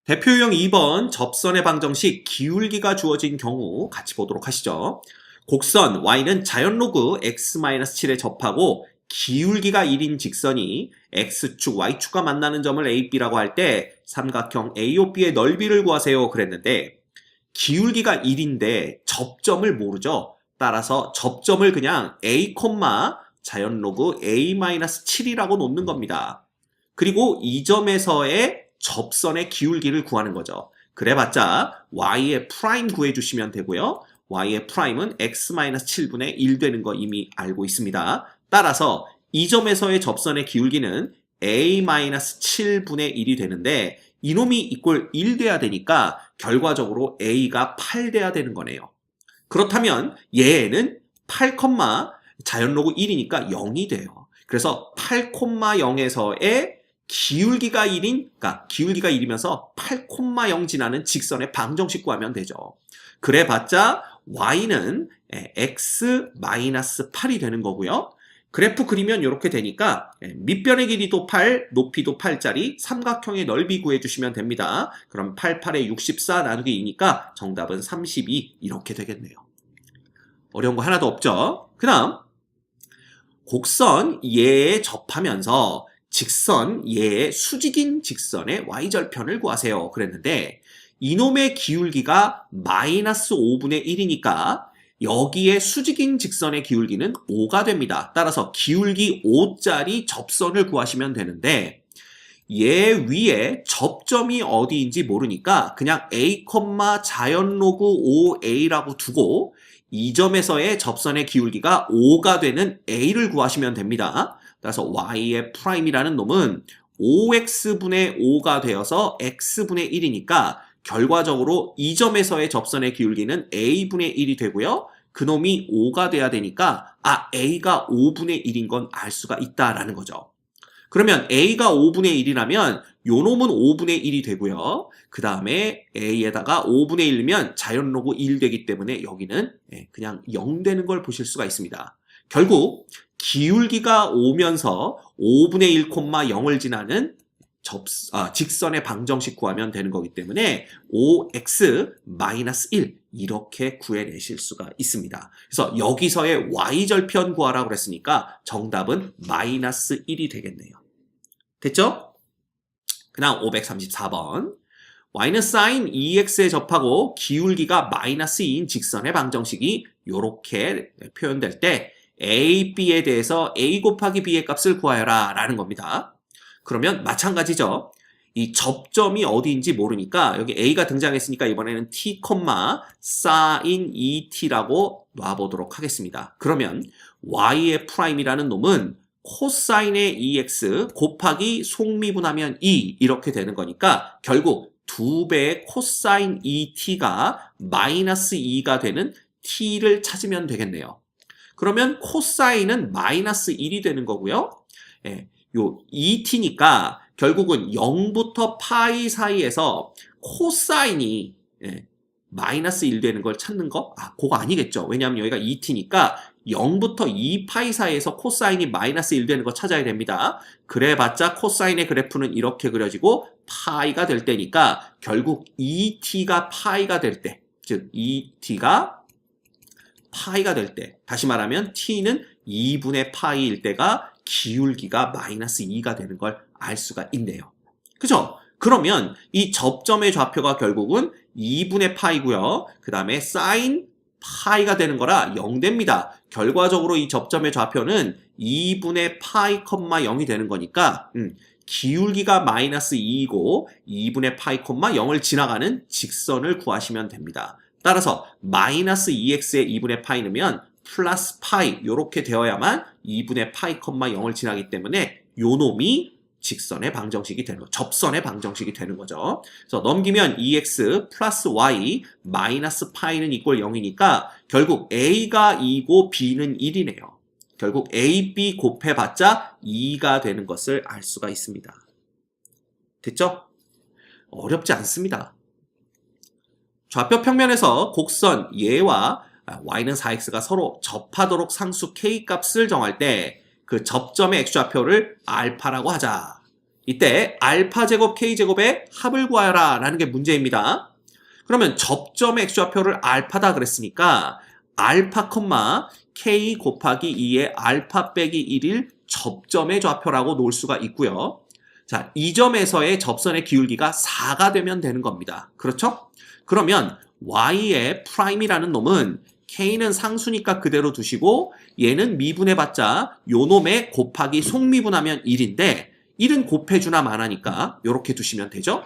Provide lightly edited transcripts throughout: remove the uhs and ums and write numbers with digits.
대표 유형 2번 접선의 방정식 기울기가 주어진 경우 같이 보도록 하시죠. 곡선 y는 자연 로그 x-7에 접하고 기울기가 1인 직선이 x축, y축과 만나는 점을 a, b라고 할 때 삼각형 AOB의 넓이를 구하세요 그랬는데 기울기가 1인데 접점을 모르죠. 따라서 접점을 그냥 a, 자연 로그 a-7이라고 놓는 겁니다. 그리고 이 점에서의 접선의 기울기를 구하는 거죠. 그래봤자 y의 프라임 구해주시면 되고요. y의 프라임은 x-7분의 1 되는 거 이미 알고 있습니다. 따라서 이 점에서의 접선의 기울기는 a-7분의 1이 되는데 이놈이 이꼴 1 돼야 되니까 결과적으로 a가 8 돼야 되는 거네요. 그렇다면 얘는 8, 자연 로그 1이니까 0이 돼요. 그래서 8,0에서의 기울기가 1인, 그러니까 기울기가 1이면서 8,0 지나는 직선의 방정식 구하면 되죠. 그래봤자 y는 x-8이 되는 거고요. 그래프 그리면 이렇게 되니까 밑변의 길이도 8, 높이도 8짜리 삼각형의 넓이 구해주시면 됩니다. 그럼 8, 8에 64 나누기 2니까 정답은 32 이렇게 되겠네요. 어려운 거 하나도 없죠? 그 다음 곡선 얘에 접하면서 직선 얘의 수직인 직선의 y절편을 구하세요 그랬는데 이놈의 기울기가 마이너스 5분의 1이니까 여기에 수직인 직선의 기울기는 5가 됩니다. 따라서 기울기 5짜리 접선을 구하시면 되는데 얘 위에 접점이 어디인지 모르니까 그냥 a, 자연 로그 5a라고 두고 이 점에서의 접선의 기울기가 5가 되는 a를 구하시면 됩니다. 따라서 y의 프라임이라는 놈은 5x분의 5가 되어서 x분의 1이니까 결과적으로 이 점에서의 접선의 기울기는 a분의 1이 되고요. 그놈이 5가 돼야 되니까 a가 5분의 1인 건 알 수가 있다라는 거죠. 그러면 a가 5분의 1이라면 요놈은 5분의 1이 되고요. 그 다음에 a에다가 5분의 1이면 자연 로그 1 되기 때문에 여기는 그냥 0 되는 걸 보실 수가 있습니다. 결국 기울기가 오면서 5분의 1, 0을 지나는 직선의 방정식 구하면 되는 거기 때문에 5x-1 이렇게 구해내실 수가 있습니다. 그래서 여기서의 y절편 구하라고 그랬으니까 정답은 마이너스 1이 되겠네요. 됐죠? 그 다음 534번 y는 sin 2x에 접하고 기울기가 마이너스 2인 직선의 방정식이 이렇게 표현될 때 a, b에 대해서 a 곱하기 b의 값을 구하여라 라는 겁니다. 그러면 마찬가지죠. 이 접점이 어디인지 모르니까 여기 a가 등장했으니까 이번에는 t, sin 2t라고 놔보도록 하겠습니다. 그러면 y의 프라임이라는 놈은 코사인의 2x 곱하기 속미분하면 2 이렇게 되는 거니까 결국 2배의 코사인 2t가 마이너스 2가 되는 t를 찾으면 되겠네요. 그러면 코사인은 마이너스 1이 되는 거고요. 요 2t니까 결국은 0부터 파이 사이에서 코사인이 마이너스 1 되는 걸 찾는 거? 그거 아니겠죠. 왜냐하면 여기가 2t니까 0부터 2파이 사이에서 코사인이 마이너스 1 되는 거 찾아야 됩니다. 그래봤자 코사인의 그래프는 이렇게 그려지고 파이가 될 때니까 결국 2t가 파이가 될 때, 즉 2t가 파이가 될 때, 다시 말하면 t는 2분의 파이일 때가 기울기가 마이너스 2가 되는 걸 알 수가 있네요. 그죠? 그러면 이 접점의 좌표가 결국은 2분의 파이고요. 그 다음에 사인 파이가 되는 거라 0 됩니다. 결과적으로 이 접점의 좌표는 2분의 파이, 0이 되는 거니까 기울기가 마이너스 2이고 2분의 파이, 0을 지나가는 직선을 구하시면 됩니다. 따라서 마이너스 2x에 2분의 파이 넣으면 플러스 파이 이렇게 되어야만 2분의 파이, 0을 지나기 때문에 요 놈이 직선의 방정식이 되는 거죠. 접선의 방정식이 되는 거죠. 그래서 넘기면 2x 플러스 y 마이너스 파이는 이꼴 0이니까 결국 a가 2고 b는 1이네요. 결국 a, b 곱해봤자 2가 되는 것을 알 수가 있습니다. 됐죠? 어렵지 않습니다. 좌표 평면에서 곡선 얘와 y는 4x가 서로 접하도록 상수 k 값을 정할 때 그 접점의 x좌표를 알파라고 하자. 이때 알파 제곱 k 제곱의 합을 구하여라 라는 게 문제입니다. 그러면 접점의 x좌표를 알파다 그랬으니까 알파 콤마 k 곱하기 2의 알파 빼기 1일 접점의 좌표라고 놓을 수가 있고요. 자, 이 점에서의 접선의 기울기가 4가 되면 되는 겁니다. 그렇죠? 그러면 y의 프라임이라는 놈은 k는 상수니까 그대로 두시고 얘는 미분해봤자 요 놈의 곱하기 속미분하면 1인데 1은 곱해주나 마나니까 이렇게 두시면 되죠.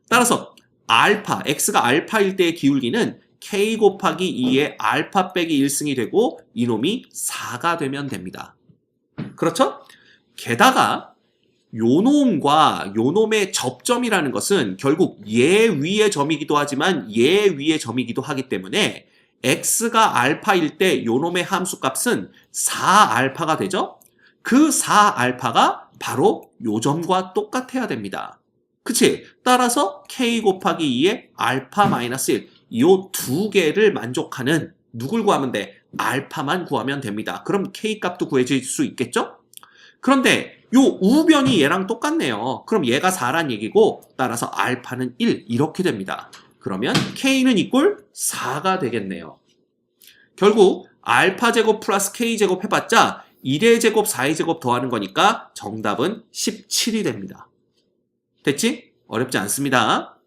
따라서 알파, x가 알파일 때의 기울기는 k 곱하기 2의 알파 빼기 1승이 되고 이놈이 4가 되면 됩니다. 그렇죠? 게다가 요놈과 요놈의 접점이라는 것은 결국 얘 위의 점이기도 하지만 얘 위의 점이기도 하기 때문에 x가 알파일 때 요놈의 함수값은 4알파가 되죠? 그 4알파가 바로 요 점과 똑같아야 됩니다. 그치? 따라서 k 곱하기 2의 알파 마이너스 1 요 두 개를 만족하는 누굴 구하면 돼? 알파만 구하면 됩니다. 그럼 k 값도 구해질 수 있겠죠? 그런데 요 우변이 얘랑 똑같네요. 그럼 얘가 4란 얘기고 따라서 알파는 1 이렇게 됩니다. 그러면 k는 이꼴 4가 되겠네요. 결국 알파 제곱 플러스 k 제곱 해봤자 1의 제곱 4의 제곱 더하는 거니까 정답은 17이 됩니다. 됐지? 어렵지 않습니다.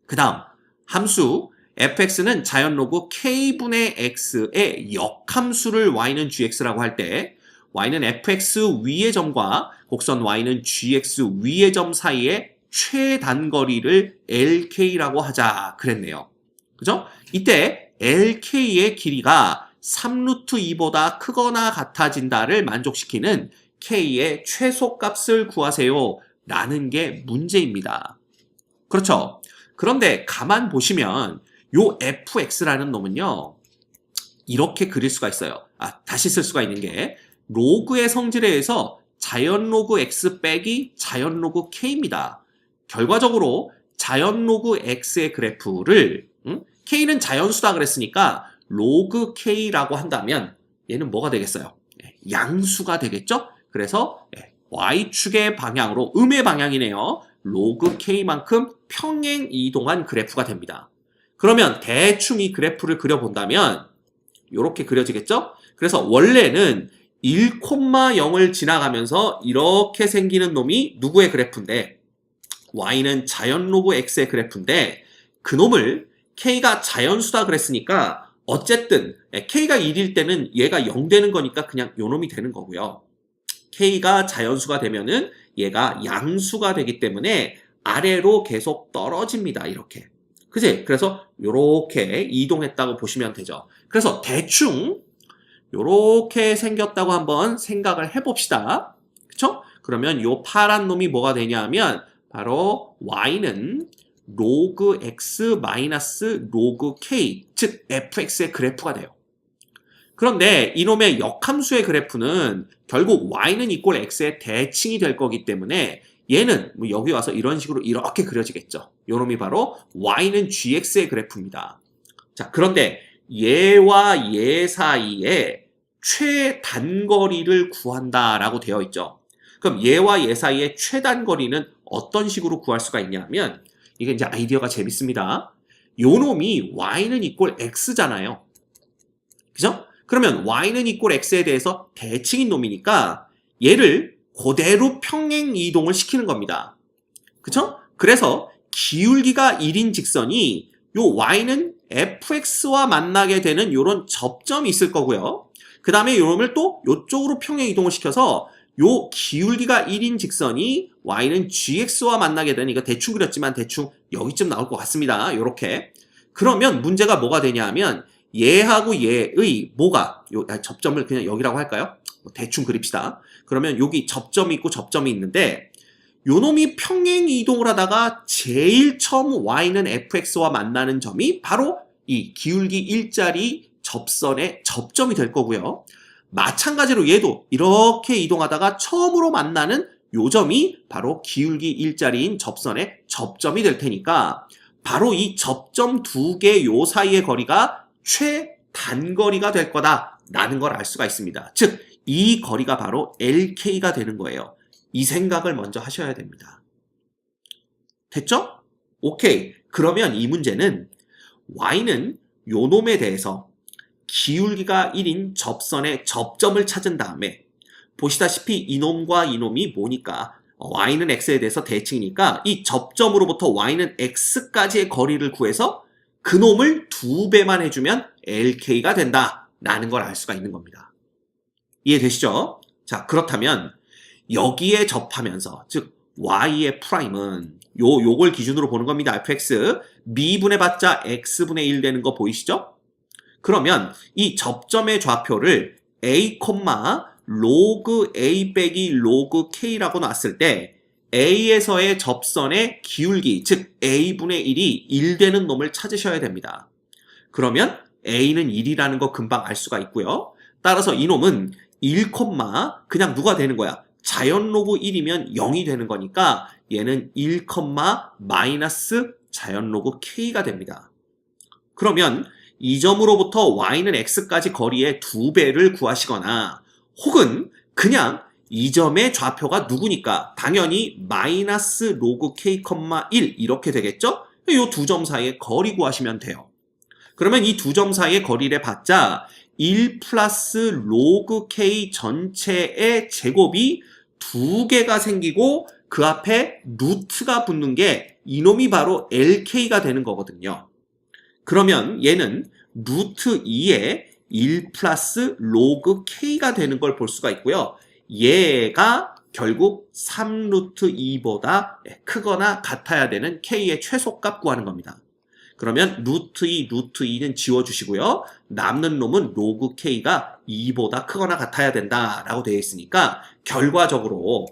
그 다음 함수 fx는 자연 로그 k분의 x의 역함수를 y는 gx라고 할 때 y는 fx 위의 점과 곡선 y는 gx 위의 점 사이의 최단거리를 lk라고 하자 그랬네요. 그죠? 이때 lk의 길이가 3루트 2보다 크거나 같아진다를 만족시키는 k의 최소값을 구하세요 라는 게 문제입니다. 그렇죠? 그런데 가만 보시면 요 fx라는 놈은요 이렇게 그릴 수가 있어요. 다시 쓸 수가 있는 게 로그의 성질에 의해서 자연 로그 x 빼기 자연 로그 k입니다. 결과적으로 자연 로그 x의 그래프를 k는 자연수다 그랬으니까 로그 k라고 한다면 얘는 뭐가 되겠어요? 양수가 되겠죠? 그래서 y축의 방향으로 음의 방향이네요. 로그 k만큼 평행 이동한 그래프가 됩니다. 그러면 대충 이 그래프를 그려본다면 이렇게 그려지겠죠? 그래서 원래는 1,0을 지나가면서 이렇게 생기는 놈이 누구의 그래프인데 y는 자연 로그 x의 그래프인데 그 놈을 k가 자연수다 그랬으니까 어쨌든 k가 1일 때는 얘가 0 되는 거니까 그냥 요 놈이 되는 거고요. k가 자연수가 되면은 얘가 양수가 되기 때문에 아래로 계속 떨어집니다. 이렇게. 그치? 그래서 요렇게 이동했다고 보시면 되죠. 그래서 대충 요렇게 생겼다고 한번 생각을 해봅시다. 그쵸? 그러면 요 파란 놈이 뭐가 되냐 하면 바로 y는 로그 x 마이너스 로그 k, 즉 fx의 그래프가 돼요. 그런데 이놈의 역함수의 그래프는 결국 y는 이꼴 x의 대칭이 될 거기 때문에 얘는 여기 와서 이런 식으로 이렇게 그려지겠죠. 요놈이 바로 y는 gx의 그래프입니다. 자, 그런데 얘와 얘 사이에 최단거리를 구한다라고 되어 있죠. 그럼 얘와 얘 사이의 최단거리는 어떤 식으로 구할 수가 있냐면 이게 이제 아이디어가 재밌습니다. 요 놈이 y는 이꼴 x잖아요. 그죠? 그러면 y는 이꼴 x에 대해서 대칭인 놈이니까 얘를 그대로 평행 이동을 시키는 겁니다. 그쵸? 그래서 기울기가 1인 직선이 요 y는 fx와 만나게 되는 요런 접점이 있을 거고요. 그 다음에 요놈을 또 요쪽으로 평행 이동을 시켜서 요 기울기가 1인 직선이 y는 gx와 만나게 되는, 이거 대충 그렸지만 대충 여기쯤 나올 것 같습니다. 요렇게. 그러면 문제가 뭐가 되냐 하면 얘하고 얘의 뭐가 접점을 그냥 여기라고 할까요? 대충 그립시다. 그러면 여기 접점이 있고 접점이 있는데 요놈이 평행 이동을 하다가 제일 처음 y는 fx와 만나는 점이 바로 이 기울기 1짜리 접선의 접점이 될 거고요. 마찬가지로 얘도 이렇게 이동하다가 처음으로 만나는 요 점이 바로 기울기 1짜리인 접선의 접점이 될 테니까 바로 이 접점 두 개 요 사이의 거리가 최단거리가 될 거다라는 걸 알 수가 있습니다. 즉, 이 거리가 바로 LK가 되는 거예요. 이 생각을 먼저 하셔야 됩니다. 됐죠? 오케이. 그러면 이 문제는 y는 요 놈에 대해서 기울기가 1인 접선의 접점을 찾은 다음에 보시다시피 이놈과 이놈이 뭐니까 y는 x에 대해서 대칭이니까 이 접점으로부터 y는 x까지의 거리를 구해서 그 놈을 2배만 해주면 lk가 된다라는 걸 알 수가 있는 겁니다. 이해되시죠? 자, 그렇다면 여기에 접하면서 즉 y의 프라임은 요걸 기준으로 보는 겁니다. fx 미분해봤자 x분의 1 되는 거 보이시죠? 그러면 이 접점의 좌표를 a, 로그 a 빼기 로그 k라고 놨을 때 a에서의 접선의 기울기, 즉 a분의 1이 1 되는 놈을 찾으셔야 됩니다. 그러면 a는 1이라는 거 금방 알 수가 있고요. 따라서 이 놈은 1, 그냥 누가 되는 거야? 자연 로그 1이면 0이 되는 거니까 얘는 1, 마이너스 자연 로그 k가 됩니다. 그러면 이 점으로부터 y는 x까지 거리의 2배를 구하시거나 혹은 그냥 이 점의 좌표가 누구니까 당연히 마이너스 로그 k, 1 이렇게 되겠죠? 이 두 점 사이의 거리 구하시면 돼요. 그러면 이 두 점 사이의 거리를 봤자 1 플러스 로그 k 전체의 제곱이 2개가 생기고 그 앞에 루트가 붙는 게 이놈이 바로 lk가 되는 거거든요. 그러면 얘는 루트 2에 1 플러스 로그 k가 되는 걸 볼 수가 있고요. 얘가 결국 3 루트 2보다 크거나 같아야 되는 k의 최소값 구하는 겁니다. 그러면 루트 2, 루트 2는 지워주시고요. 남는 놈은 로그 k가 2보다 크거나 같아야 된다라고 되어 있으니까 결과적으로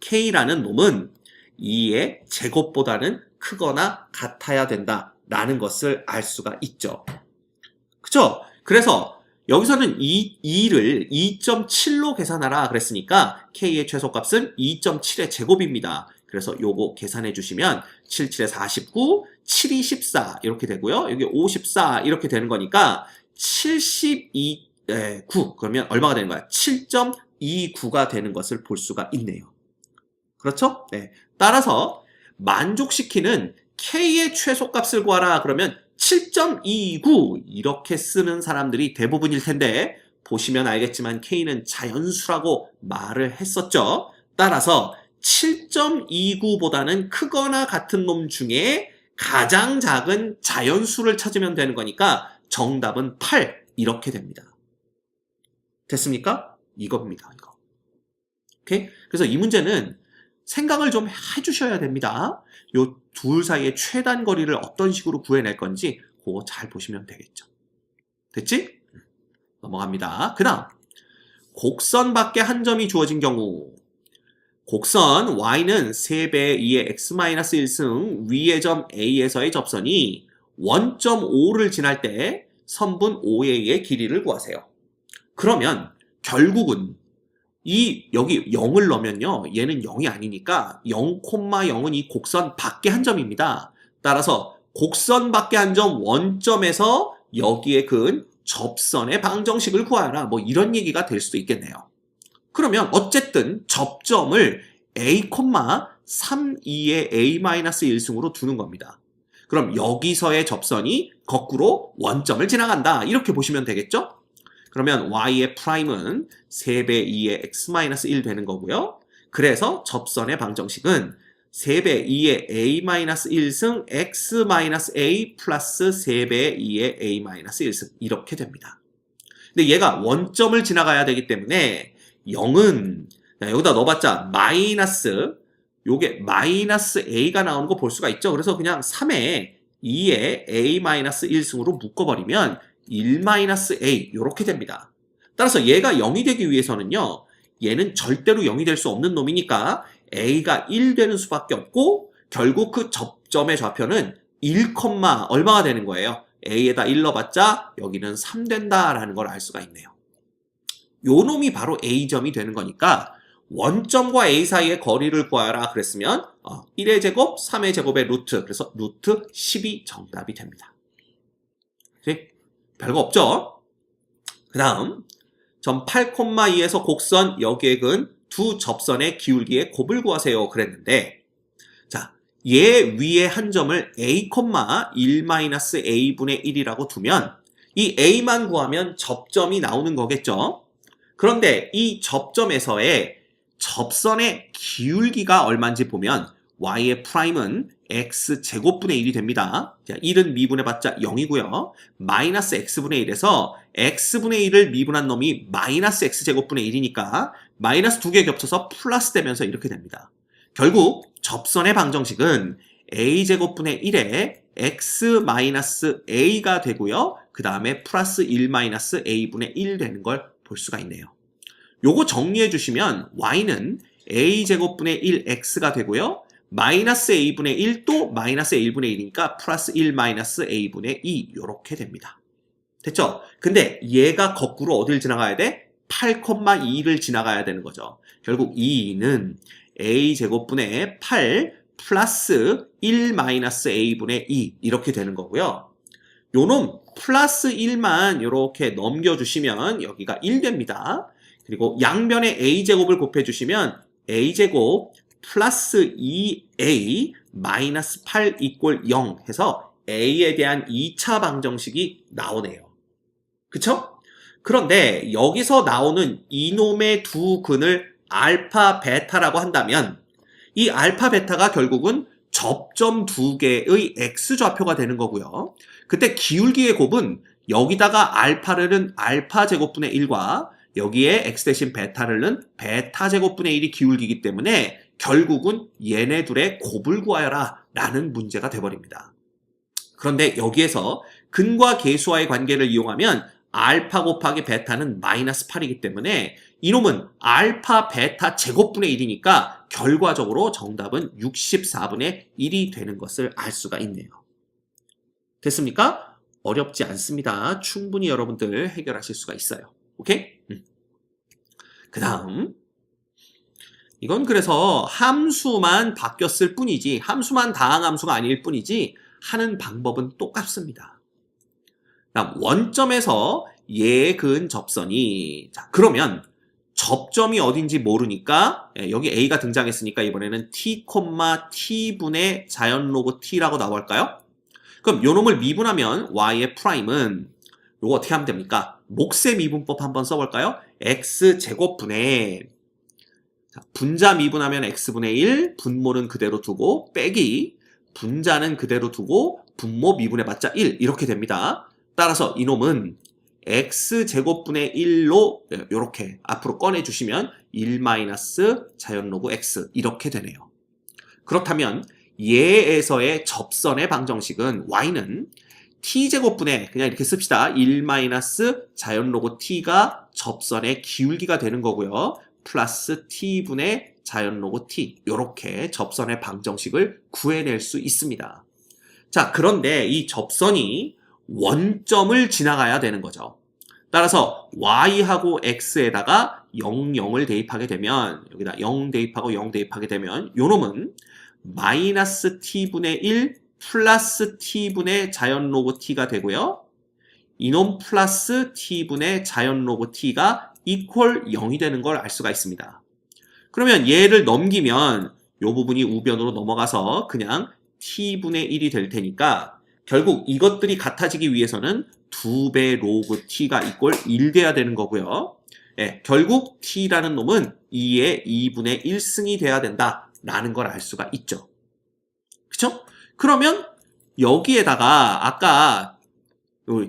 k라는 놈은 2의 제곱보다는 크거나 같아야 된다라는 것을 알 수가 있죠. 그쵸? 그래서 여기서는 2를 2.7로 계산하라 그랬으니까 k의 최소값은 2.7의 제곱입니다. 그래서 요거 계산해 주시면 7, 7에 49, 7이 14 이렇게 되고요. 여기 54 이렇게 되는 거니까 9 그러면 얼마가 되는 거야? 7.29가 되는 것을 볼 수가 있네요. 그렇죠? 네. 따라서 만족시키는 k의 최소값을 구하라 그러면 7.29 이렇게 쓰는 사람들이 대부분일 텐데 보시면 알겠지만 k는 자연수라고 말을 했었죠. 따라서 7.29보다는 크거나 같은 놈 중에 가장 작은 자연수를 찾으면 되는 거니까 정답은 8 이렇게 됩니다. 됐습니까? 이겁니다. 이거. 오케이? 그래서 이 문제는 생각을 좀 해주셔야 됩니다. 요 둘 사이의 최단 거리를 어떤 식으로 구해낼 건지 그거 잘 보시면 되겠죠. 됐지? 넘어갑니다. 그 다음 곡선 밖에 한 점이 주어진 경우 곡선 y는 3배 2의 x-1승 위의 점 a에서의 접선이 원점 5를 지날 때 선분 OA의 길이를 구하세요. 그러면 결국은 여기 0을 넣으면요. 얘는 0이 아니니까 0,0은 이 곡선 밖에 한 점입니다. 따라서 곡선 밖에 한 점 원점에서 여기에 그은 접선의 방정식을 구하라. 뭐 이런 얘기가 될 수도 있겠네요. 그러면 어쨌든 접점을 a, 3, 2의 a-1승으로 두는 겁니다. 그럼 여기서의 접선이 거꾸로 원점을 지나간다. 이렇게 보시면 되겠죠? 그러면 y의 프라임은 3배 2의 x-1 되는 거고요. 그래서 접선의 방정식은 3배 2의 a-1승 x-a 플러스 3배 2의 a-1승 이렇게 됩니다. 근데 얘가 원점을 지나가야 되기 때문에 0은 여기다 넣어봤자 마이너스 요게 마이너스 a가 나오는 거 볼 수가 있죠. 그래서 그냥 3에 2의 a-1승으로 묶어버리면 1-a 이렇게 됩니다. 따라서 얘가 0이 되기 위해서는요. 얘는 절대로 0이 될 수 없는 놈이니까 a가 1 되는 수밖에 없고 결국 그 접점의 좌표는 1, 얼마가 되는 거예요? a에다 1 넣어봤자 여기는 3 된다라는 걸 알 수가 있네요. 요 놈이 바로 a점이 되는 거니까 원점과 a 사이의 거리를 구하라 그랬으면 1의 제곱, 3의 제곱의 루트 그래서 루트 10이 정답이 됩니다. 오케이? 별거 없죠? 그 다음 점 8,2에서 곡선 여기에 근 두 접선의 기울기의 곱을 구하세요 그랬는데 자 얘 위에 한 점을 a, 1-a분의 1이라고 두면 이 a만 구하면 접점이 나오는 거겠죠. 그런데 이 접점에서의 접선의 기울기가 얼마인지 보면 y의 프라임은 x제곱분의 1이 됩니다. 자, 1은 미분해봤자 0이고요. 마이너스 x분의 1에서 x분의 1을 미분한 놈이 마이너스 x제곱분의 1이니까 마이너스 두 개 겹쳐서 플러스 되면서 이렇게 됩니다. 결국 접선의 방정식은 a제곱분의 1에 x-a가 되고요. 그 다음에 플러스 1-a분의 1 되는 걸 볼 수가 있네요. 요거 정리해 주시면 y는 a제곱분의 1x가 되고요. 마이너스 a분의 1 또 마이너스 a분의 1이니까 플러스 1-a분의 2 이렇게 됩니다. 됐죠? 근데 얘가 거꾸로 어딜 지나가야 돼? 8,2를 지나가야 되는 거죠. 결국 2는 a제곱분의 8 플러스 1-a분의 2 이렇게 되는 거고요. 요놈 플러스 1만 이렇게 넘겨주시면 여기가 1 됩니다. 그리고 양변에 a제곱을 곱해주시면 a제곱 플러스 2a 마이너스 8 이꼴 0 해서 a에 대한 2차 방정식이 나오네요. 그쵸? 그런데 여기서 나오는 이놈의 두 근을 알파, 베타라고 한다면 이 알파, 베타가 결국은 접점 두 개의 x좌표가 되는 거고요. 그때 기울기의 곱은 여기다가 알파를 넣은 알파 제곱분의 1과 여기에 x 대신 베타를 넣은 베타 제곱분의 1이 기울기이기 때문에 결국은 얘네 둘의 곱을 구하여라 라는 문제가 돼버립니다. 그런데 여기에서 근과 계수와의 관계를 이용하면 알파 곱하기 베타는 마이너스 8이기 때문에 이놈은 알파 베타 제곱분의 1이니까 결과적으로 정답은 64분의 1이 되는 것을 알 수가 있네요. 됐습니까? 어렵지 않습니다. 충분히 여러분들 해결하실 수가 있어요. 오케이? 그 다음 이건 그래서 함수만 바뀌었을 뿐이지 함수만 다항함수가 아닐 뿐이지 하는 방법은 똑같습니다. 다음 원점에서 예근 접선이 자 그러면 접점이 어딘지 모르니까 여기 a가 등장했으니까 이번에는 t, t분의 자연로그 t라고 나올까요? 그럼 요 놈을 미분하면 y의 프라임은 요거 어떻게 하면 됩니까? 몫의 미분법 한번 써볼까요? x제곱분의 분자 미분하면 x분의 1, 분모는 그대로 두고 빼기 분자는 그대로 두고 분모 미분해봤자 1 이렇게 됩니다. 따라서 이놈은 x제곱분의 1로 이렇게 앞으로 꺼내주시면 1 마이너스 자연로그 x 이렇게 되네요. 그렇다면 얘에서의 접선의 방정식은 y는 t제곱분의 그냥 이렇게 씁시다. 1 마이너스 자연로그 t가 접선의 기울기가 되는 거고요. 플러스 t분의 자연로그 t 이렇게 접선의 방정식을 구해낼 수 있습니다. 자 그런데 이 접선이 원점을 지나가야 되는 거죠. 따라서 y하고 x에다가 0, 0을 대입하게 되면 여기다 0 대입하고 0 대입하게 되면 요놈은 마이너스 t분의 1 플러스 t분의 자연로그 t가 되고요. 이놈 플러스 t분의 자연로그 t가 이퀄 0이 되는 걸 알 수가 있습니다. 그러면 얘를 넘기면 요 부분이 우변으로 넘어가서 그냥 t분의 1이 될 테니까 결국 이것들이 같아지기 위해서는 2배 로그 t가 이꼴 1 돼야 되는 거고요. 예, 결국 t라는 놈은 2의 2분의 1승이 돼야 된다라는 걸 알 수가 있죠. 그쵸? 그러면 여기에다가 아까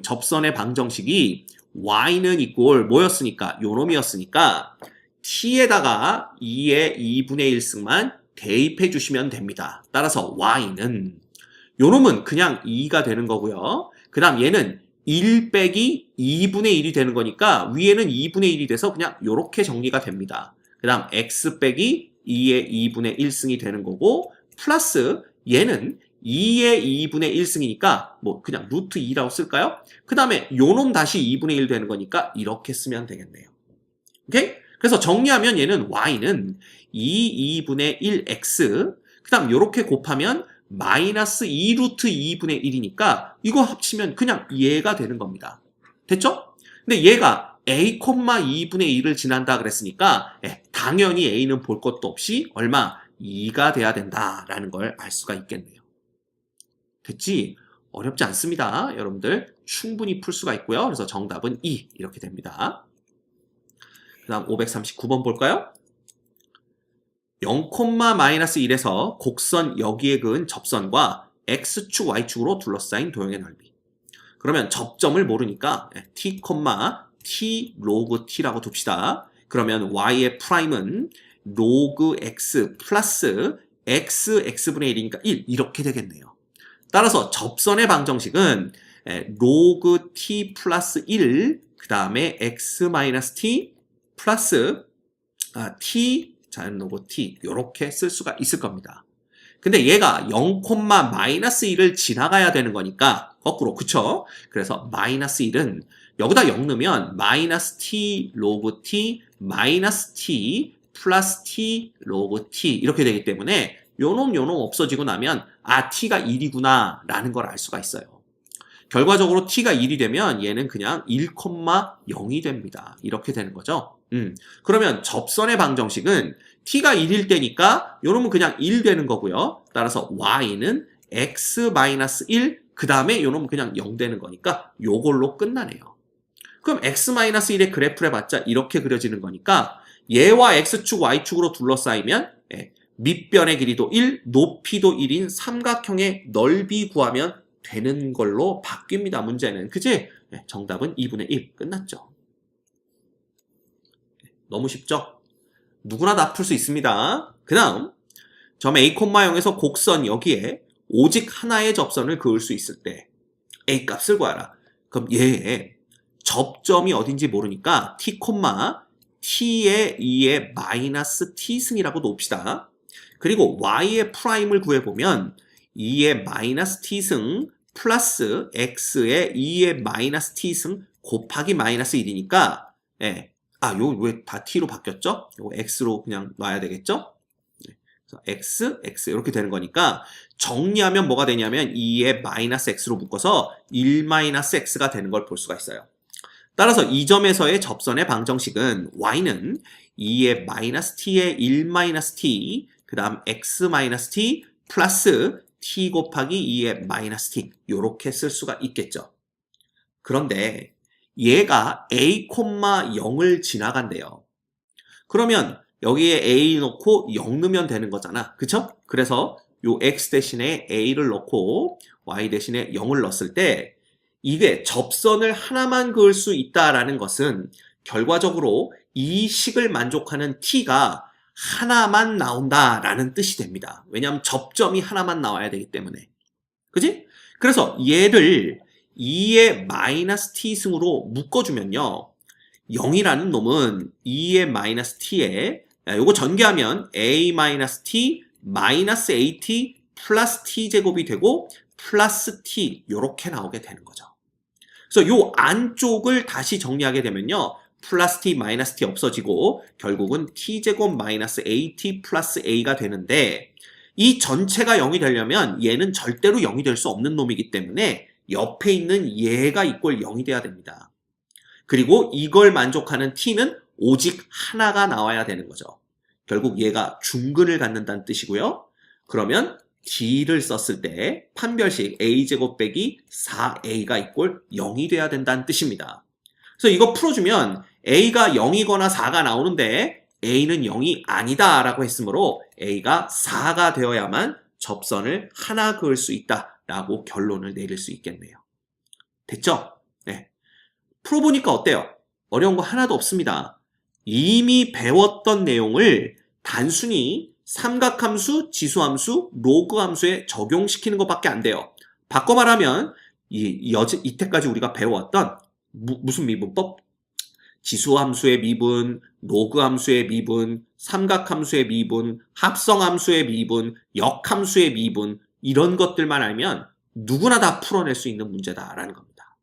접선의 방정식이 y는 이꼴 뭐였으니까? 요 놈이었으니까 t에다가 2의 2분의 1승만 대입해 주시면 됩니다. 따라서 y는 요 놈은 그냥 2가 되는 거고요. 그 다음 얘는 1 빼기 2분의 1이 되는 거니까 위에는 2분의 1이 돼서 그냥 요렇게 정리가 됩니다. 그 다음 x 빼기 2의 2분의 1승이 되는 거고 플러스 얘는 2의 2분의 1승이니까 뭐 그냥 루트 2라고 쓸까요? 그 다음에 요놈 다시 2분의 1 되는 거니까 이렇게 쓰면 되겠네요. 오케이? 그래서 정리하면 얘는 y는 2분의 1x 그 다음 요렇게 곱하면 마이너스 2루트 2분의 1이니까 이거 합치면 그냥 얘가 되는 겁니다. 됐죠? 근데 얘가 a, 2분의 1을 지난다 그랬으니까 당연히 a는 볼 것도 없이 얼마? 2가 돼야 된다라는 걸 알 수가 있겠네요. 됐지? 어렵지 않습니다. 여러분들 충분히 풀 수가 있고요. 그래서 정답은 2 이렇게 됩니다. 그 다음 539번 볼까요? 0,-1에서 곡선 여기에 그은 접선과 X축, Y축으로 둘러싸인 도형의 넓이. 그러면 접점을 모르니까 t, t 로그 t라고 둡시다. 그러면 y의 프라임은 로그 x 플러스 x, x분의 1이니까 1 이렇게 되겠네요. 따라서 접선의 방정식은 로그 t 플러스 1, 그 다음에 x 마이너스 t 플러스 t 자연 로그 t 이렇게 쓸 수가 있을 겁니다. 근데 얘가 0,-1을 지나가야 되는 거니까 거꾸로 그쵸? 그래서 마이너스 1은 여기다 0 넣으면 마이너스 t 로그 t 마이너스 t 플러스 t 로그 t 이렇게 되기 때문에 요놈 없어지고 나면 t가 1이구나 라는 걸 알 수가 있어요. 결과적으로 t가 1이 되면 얘는 그냥 1,0이 됩니다. 이렇게 되는 거죠. 그러면 접선의 방정식은 t가 1일 때니까 요놈은 그냥 1 되는 거고요. 따라서 y는 x-1 그 다음에 요놈은 그냥 0 되는 거니까 요걸로 끝나네요. 그럼 x-1의 그래프를 해봤자 이렇게 그려지는 거니까 얘와 x축, y축으로 둘러싸이면 밑변의 길이도 1, 높이도 1인 삼각형의 넓이 구하면 되는 걸로 바뀝니다. 문제는. 그치? 정답은 2분의 1 끝났죠. 너무 쉽죠? 누구나 다 풀 수 있습니다. 그 다음 점 A, 0에서 곡선 여기에 오직 하나의 접선을 그을 수 있을 때 A 값을 구하라. 그럼 얘의 접점이 어딘지 모르니까 t, t의 2의 마이너스 t승이라고 놓읍시다. 그리고 y의 프라임을 구해보면 2의 마이너스 t승 플러스 x의 2의 마이너스 t승 곱하기 마이너스 1이니까 요 왜 다 t로 바뀌었죠? 요거 x로 그냥 놔야 되겠죠? 그래서 x 이렇게 되는 거니까 정리하면 뭐가 되냐면 2의 마이너스 x로 묶어서 1 마이너스 x가 되는 걸 볼 수가 있어요. 따라서 이 점에서의 접선의 방정식은 y는 2의 마이너스 t의 1 마이너스 t 그 다음 x 마이너스 t 플러스 t 곱하기 2의 마이너스 t 요렇게 쓸 수가 있겠죠. 그런데 얘가 a, 0을 지나간대요. 그러면 여기에 a 넣고 0 넣으면 되는 거잖아. 그쵸? 그래서 요 x 대신에 a를 넣고 y 대신에 0을 넣었을 때 이게 접선을 하나만 그을 수 있다라는 것은 결과적으로 이 식을 만족하는 t가 하나만 나온다라는 뜻이 됩니다. 왜냐하면 접점이 하나만 나와야 되기 때문에. 그지? 그래서 얘를 2의 마이너스 t승으로 묶어주면요. 0이라는 놈은 2의 마이너스 t에 요거 전개하면 a 마이너스 t 마이너스 at 플러스 t제곱이 되고 플러스 t 요렇게 나오게 되는 거죠. 그래서 요 안쪽을 다시 정리하게 되면요. 플러스 t 마이너스 t 없어지고 결국은 t제곱 마이너스 at 플러스 a가 되는데 이 전체가 0이 되려면 얘는 절대로 0이 될 수 없는 놈이기 때문에 옆에 있는 얘가 이꼴 0이 돼야 됩니다. 그리고 이걸 만족하는 t는 오직 하나가 나와야 되는 거죠. 결국 얘가 중근을 갖는다는 뜻이고요. 그러면 d를 썼을 때 판별식 a제곱 빼기 4a가 이꼴 0이 돼야 된다는 뜻입니다. 그래서 이거 풀어주면 a가 0이거나 4가 나오는데 a는 0이 아니다 라고 했으므로 a가 4가 되어야만 접선을 하나 그을 수 있다라고 결론을 내릴 수 있겠네요. 됐죠? 네. 풀어보니까 어때요? 어려운 거 하나도 없습니다. 이미 배웠던 내용을 단순히 삼각함수, 지수함수, 로그함수에 적용시키는 것밖에 안 돼요. 바꿔 말하면 이때까지 우리가 배워왔던 무슨 미분법? 지수함수의 미분, 로그함수의 미분, 삼각함수의 미분, 합성함수의 미분, 역함수의 미분 이런 것들만 알면 누구나 다 풀어낼 수 있는 문제다라는 겁니다.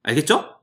알겠죠?